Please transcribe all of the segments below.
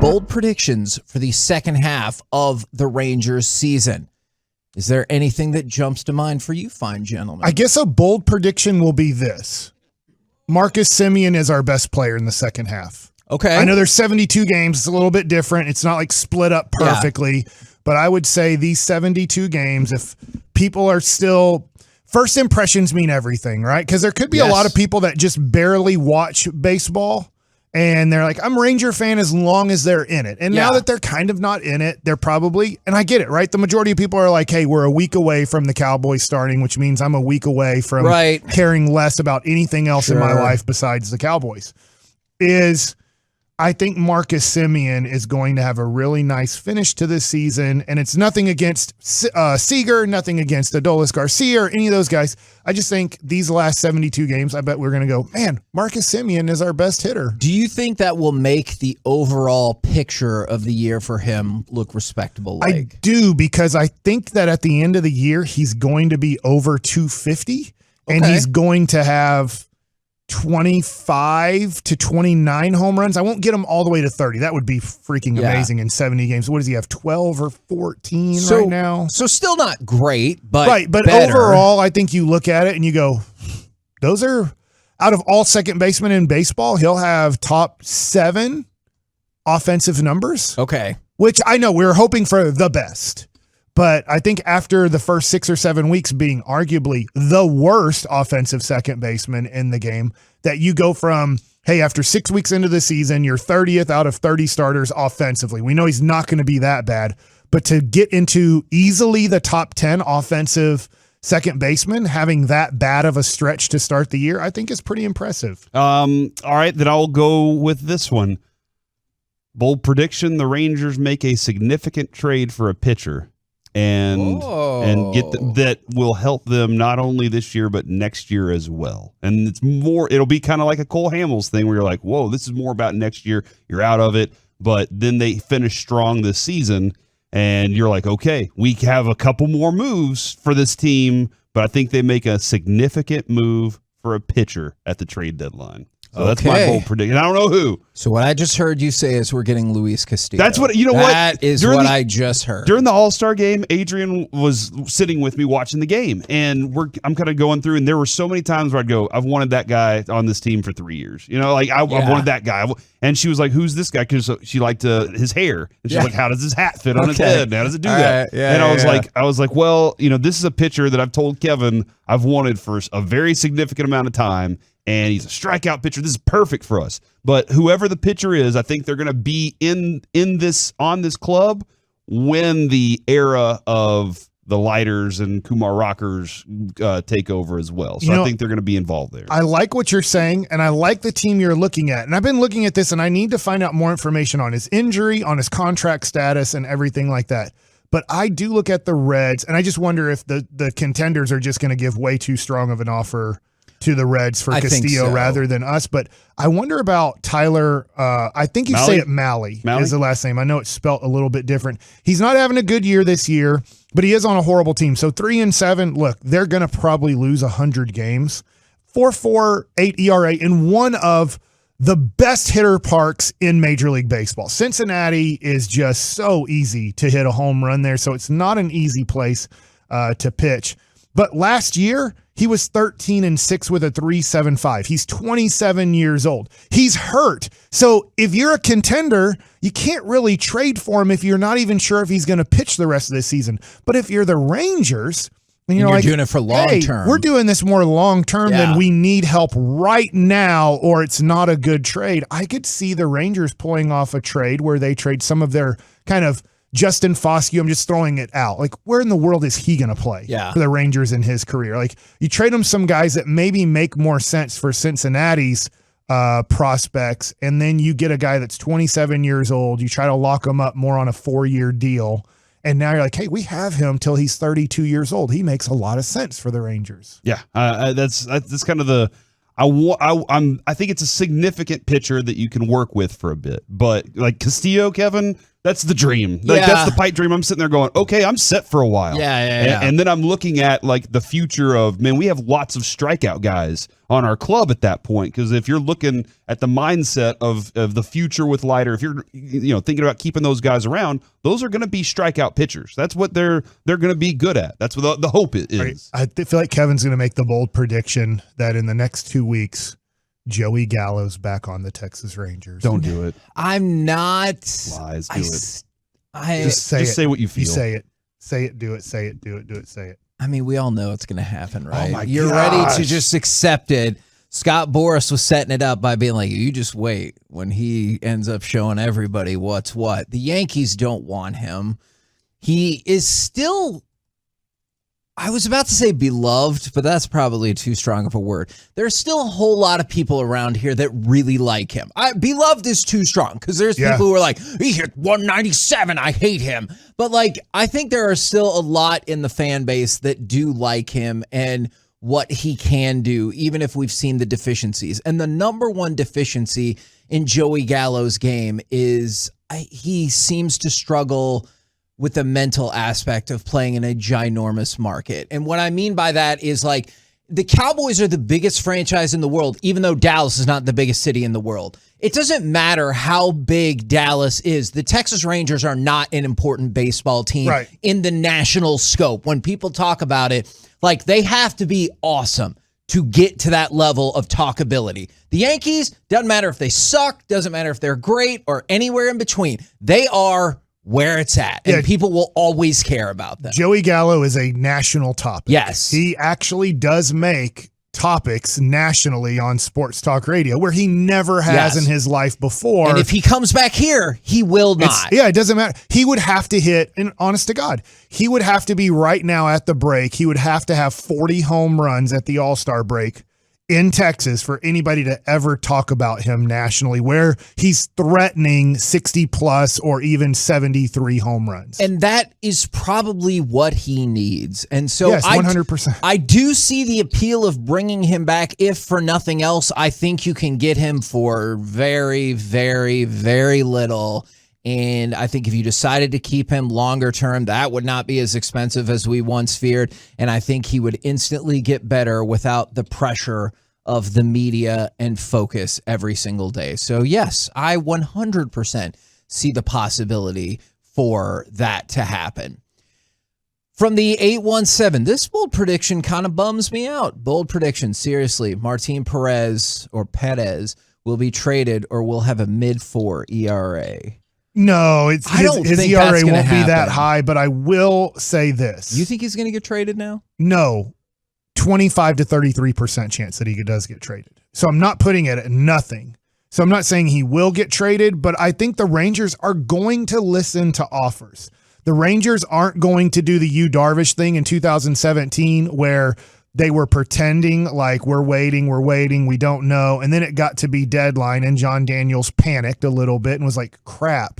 bold predictions for the second half of the Rangers season. Is there anything that jumps to mind for you, fine gentlemen? I guess a bold prediction will be this. Marcus Semien is our best player in the second half. Okay. I know there's 72 games. It's a little bit different. It's not like split up perfectly. But I would say these 72 games, if people are still... First impressions mean everything, right? Because there could be a lot of people that just barely watch baseball, and they're like, I'm a Ranger fan as long as they're in it. And now that they're kind of not in it, they're probably... And I get it, right? The majority of people are like, hey, we're a week away from the Cowboys starting, which means I'm a week away from caring less about anything else in my life besides the Cowboys. I think Marcus Semien is going to have a really nice finish to this season, and it's nothing against Seager, nothing against Adolis Garcia or any of those guys. I just think these last 72 games, I bet we're going to go, man, Marcus Semien is our best hitter. Do you think that will make the overall picture of the year for him look respectable? I do, because I think that at the end of the year, he's going to be over 250, and he's going to have 25 to 29 home runs. I won't get him all the way to 30. That would be freaking amazing in 70 games. What does he have, 12 or 14 right now? So still not great, but but better. Overall, I think you look at it and you go, those are, out of all second basemen in baseball, he'll have top 7 offensive numbers. Okay. Which I know we're hoping for the best. But I think after the first 6 or 7 weeks being arguably the worst offensive second baseman in the game, that you go from, hey, after 6 weeks into the season, you're 30th out of 30 starters offensively. We know he's not going to be that bad. But to get into easily the top 10 offensive second baseman, having that bad of a stretch to start the year, I think is pretty impressive. All right, then I'll go with this one. Bold prediction, the Rangers make a significant trade for a pitcher. And get that will help them not only this year but next year as well. And it'll be kind of like a Cole Hamels thing where you're like, whoa, this is more about next year. You're out of it, but then they finish strong this season, and you're like, okay, we have a couple more moves for this team, but I think they make a significant move for a pitcher at the trade deadline. So that's my bold prediction. I don't know who. So what I just heard you say is we're getting Luis Castillo. That's what, That is what I just heard. During the All-Star game, Adrian was sitting with me watching the game, and I'm kind of going through, and there were so many times where I'd go, I've wanted that guy on this team for 3 years. I wanted that guy. And she was like, who's this guy? Because she liked his hair. And she's like, how does his hat fit on his head? How does it do that? And I was like, well, this is a pitcher that I've told Kevin I've wanted for a very significant amount of time. And he's a strikeout pitcher. This is perfect for us. But whoever the pitcher is, I think they're going to be on this club when the era of the lighters and Kumar Rockers take over as well. So I think they're going to be involved there. I like what you're saying, and I like the team you're looking at. And I've been looking at this, and I need to find out more information on his injury, on his contract status, and everything like that. But I do look at the Reds, and I just wonder if the contenders are just going to give way too strong of an offer to the Reds for Castillo rather than us. But I wonder about Tyler. I think you say it Malley is the last name. I know it's spelt a little bit different. He's not having a good year this year, but he is on a horrible team. So 3-7, look, they're going to probably lose 100 games. 4.48 ERA in one of the best hitter parks in Major League Baseball. Cincinnati is just so easy to hit a home run there. So it's not an easy place to pitch. But last year, he was 13-6 with a 3.75. He's 27 years old. He's hurt. So if you're a contender, you can't really trade for him if you're not even sure if he's going to pitch the rest of the season. But if you're the Rangers, and you're like, doing it for long term. We're doing this more long term than we need help right now, or it's not a good trade. I could see the Rangers pulling off a trade where they trade some of their kind of Justin Foscue, I'm just throwing it out. Like, where in the world is he going to play for the Rangers in his career? Like, you trade him some guys that maybe make more sense for Cincinnati's prospects, and then you get a guy that's 27 years old. You try to lock him up more on a 4-year deal, and now you're like, hey, we have him till he's 32 years old. He makes a lot of sense for the Rangers. Yeah, that's kind of the I think it's a significant pitcher that you can work with for a bit. But like Castillo, Kevin, That's the dream. Like, that's the pipe dream. I'm sitting there going, okay, I'm set for a while. Yeah. And then I'm looking at like the future of, man, we have lots of strikeout guys on our club at that point. Because if you're looking at the mindset of the future with Leiter, if you're thinking about keeping those guys around, those are going to be strikeout pitchers. That's what they're going to be good at. That's what the hope is. I feel like Kevin's going to make the bold prediction that in the next 2 weeks, Joey Gallo's back on the Texas Rangers. Don't do it. I'm not. Lies. Do it. Just say what you feel. You say it. Say it. Do it. Say it. Do it. Do it. Say it. I mean, we all know it's going to happen, right? Oh my You're ready to just accept it. Scott Boras was setting it up by being like, you just wait when he ends up showing everybody what's what. The Yankees don't want him. He is still, I was about to say beloved, but that's probably too strong of a word. There's still a whole lot of people around here that really like him. Beloved is too strong because there's people who are like, he hit 197, I hate him. But like, I think there are still a lot in the fan base that do like him and what he can do, even if we've seen the deficiencies. And the number one deficiency in Joey Gallo's game is he seems to struggle with the mental aspect of playing in a ginormous market. And what I mean by that is like the Cowboys are the biggest franchise in the world, even though Dallas is not the biggest city in the world. It doesn't matter how big Dallas is. The Texas Rangers are not an important baseball team in the national scope. When people talk about it, like they have to be awesome to get to that level of talkability. The Yankees, doesn't matter if they suck, doesn't matter if they're great or anywhere in between. They are where it's at, and people will always care about them. Joey Gallo is a national topic. Yes. He actually does make topics nationally on sports talk radio where he never has in his life before. And if he comes back here, he will not. It doesn't matter. He would have to hit, and honest to God, he would have to be right now at the break. He would have to have 40 home runs at the All-Star break in Texas for anybody to ever talk about him nationally, where he's threatening 60 plus or even 73 home runs. And that is probably what he needs. And so yes, 100%. I do see the appeal of bringing him back. If for nothing else, I think you can get him for very, very, very little. And I think if you decided to keep him longer term, that would not be as expensive as we once feared. And I think he would instantly get better without the pressure of the media and focus every single day. So yes, I 100% see the possibility for that to happen. From the 817, this bold prediction kind of bums me out. Bold prediction, seriously. Martin Perez will be traded or will have a mid-4 ERA. No, his ERA won't be that high, but I will say this. You think he's going to get traded now? No, 25 to 33% chance that he does get traded. So I'm not putting it at nothing. So I'm not saying he will get traded, but I think the Rangers are going to listen to offers. The Rangers aren't going to do the Yu Darvish thing in 2017 where they were pretending like we're waiting, we don't know. And then it got to be deadline and John Daniels panicked a little bit and was like, crap,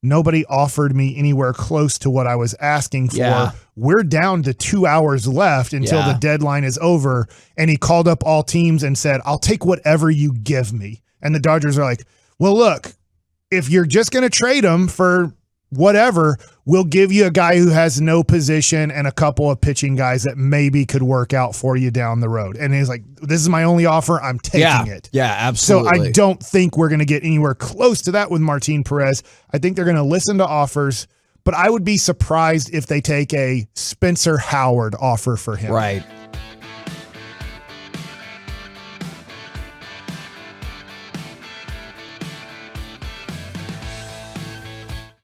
nobody offered me anywhere close to what I was asking for. Yeah. We're down to 2 hours left until the deadline is over. And he called up all teams and said, I'll take whatever you give me. And the Dodgers are like, well, look, if you're just going to trade him for whatever, we'll give you a guy who has no position and a couple of pitching guys that maybe could work out for you down the road. And he's like, this is my only offer. I'm taking it. Yeah, absolutely. So I don't think we're going to get anywhere close to that with Martin Perez. I think they're going to listen to offers, but I would be surprised if they take a Spencer Howard offer for him. Right.